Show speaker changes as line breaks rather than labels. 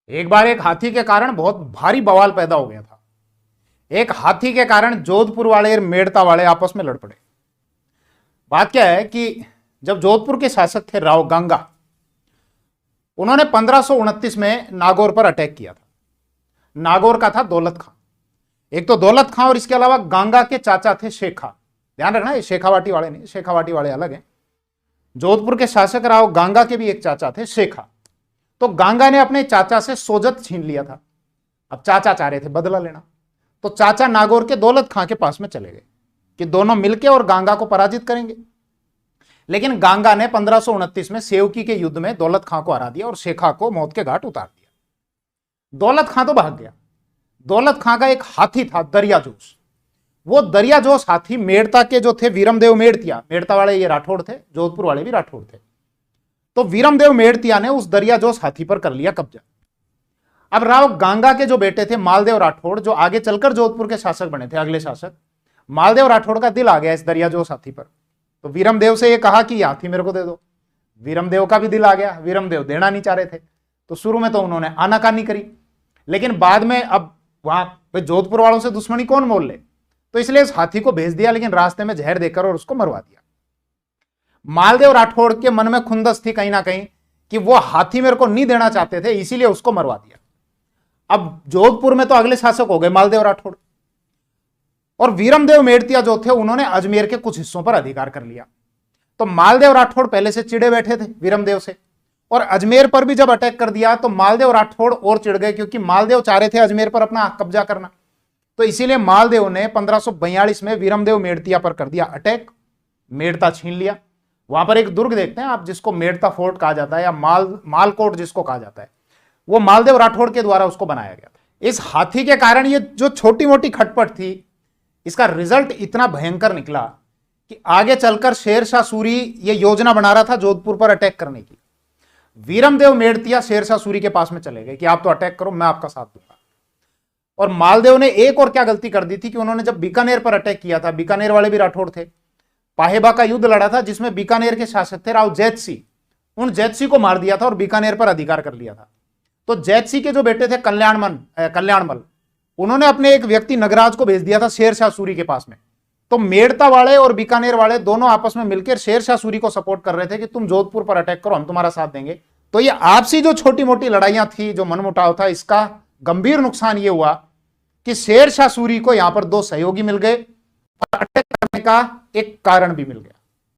एक बार एक हाथी के कारण बहुत भारी बवाल पैदा हो गया था। एक हाथी के कारण जोधपुर वाले और मेड़ता वाले आपस में लड़ पड़े। बात क्या है कि जब जोधपुर के शासक थे राव गांगा, उन्होंने 1529 में नागौर पर अटैक किया था। नागौर का था दौलत खां। एक तो दौलत खां और इसके अलावा गांगा के चाचा थे शेखा। ध्यान रखना, ये शेखावाटी वाले नहीं, शेखावाटी वाले अलग हैं। जोधपुर के शासक राव गांगा के भी एक चाचा थे शेखा। तो गांगा ने अपने चाचा से सोजत छीन लिया था। अब चाचा चाह रहे थे बदला लेना, तो चाचा नागौर के दौलत खां के पास में चले गए कि दोनों मिलकर और गांगा को पराजित करेंगे। लेकिन गांगा ने 1529 में सेवकी के युद्ध में दौलत खां को हरा दिया और शेखा को मौत के घाट उतार दिया। दौलत खां तो भाग गया। दौलत खां का एक हाथी था दरियाजोश। वो दरियाजोश हाथी मेड़ता के जो थे वीरमदेव मेड़तिया, मेड़ता वाले ये राठौड़ थे, जोधपुर वाले भी राठौड़ थे, तो वीरमदेव मेड़तिया ने उस दरियाजोश हाथी पर कर लिया कब्जा। अब राव गांगा के जो बेटे थे मालदेव राठौड़, जो आगे चलकर जोधपुर के शासक बने थे, अगले शासक, मालदेव राठौड़ का दिल आ गया इस दरियाजोश हाथी पर। तो वीरमदेव से ये कहा कि यह हाथी मेरे को दे दो। वीरमदेव का भी दिल आ गया, वीरमदेव देना नहीं चाह रहे थे। तो शुरू में तो उन्होंने आनाकानी करी, लेकिन बाद में अब वहां जोधपुर वालों से दुश्मनी कौन मोल ले, तो इसलिए इस हाथी को भेज दिया, लेकिन रास्ते में जहर देकर और उसको मरवा दिया। मालदेव राठौड़ के मन में खुंदस थी कहीं ना कहीं कि वो हाथी मेरे को नहीं देना चाहते थे, इसीलिए उसको मरवा दिया। अब जोधपुर में तो अगले शासक हो गए मालदेव राठौड़, और वीरमदेव मेड़तिया जो थे उन्होंने अजमेर के कुछ हिस्सों पर अधिकार कर लिया। तो मालदेव राठौड़ पहले से चिड़े बैठे थे वीरमदेव से, और अजमेर पर भी जब अटैक कर दिया तो मालदेव राठौड़ और चिढ़ गए, क्योंकि मालदेव चाह रहे थे अजमेर पर अपना कब्जा करना। तो इसीलिए मालदेव ने 1542 में वीरमदेव मेड़तिया पर कर दिया अटैक, मेड़ता छीन लिया। वहां पर एक दुर्ग देखते हैं आप, जिसको मेड़ता फोर्ट कहा जाता है या मालकोट जिसको कहा जाता है, वो मालदेव राठौड़ के द्वारा उसको बनाया गया था। इस हाथी के कारण ये जो छोटी मोटी खटपट थी, इसका रिजल्ट इतना भयंकर निकला कि आगे चलकर शेरशाह सूरी ये योजना बना रहा था जोधपुर पर अटैक करने की। वीरमदेव मेड़तिया शेरशाह सूरी के पास में चले गए कि आप तो अटैक करो, मैं आपका साथ दूंगा। और मालदेव ने एक और क्या गलती कर दी थी कि उन्होंने जब बीकानेर पर अटैक किया था, बीकानेर वाले भी राठौड़ थे, पाहेबा का युद्ध लड़ा था जिसमें बीकानेर के शासक थे राव जैतसी, उन जैतसी को मार दिया था और बीकानेर पर अधिकार कर लिया था। तो जैतसी के जो बेटे थे कल्याणमल, उन्होंने अपने एक व्यक्ति नगराज को भेज दिया था शेरशाह सूरी के पास में। तो मेड़ता वाले और बीकानेर वाले दोनों आपस में मिलकर शेरशाह सूरी को सपोर्ट कर रहे थे कि तुम जोधपुर पर अटैक करो, हम तुम्हारा साथ देंगे। तो ये आपसी जो छोटी मोटी लड़ाइयां थी, जो मनमुटाव था, इसका गंभीर नुकसान ये हुआ कि शेरशाह सूरी को यहां पर दो सहयोगी मिल गए और अटैक करने का एक कारण भी मिल गया।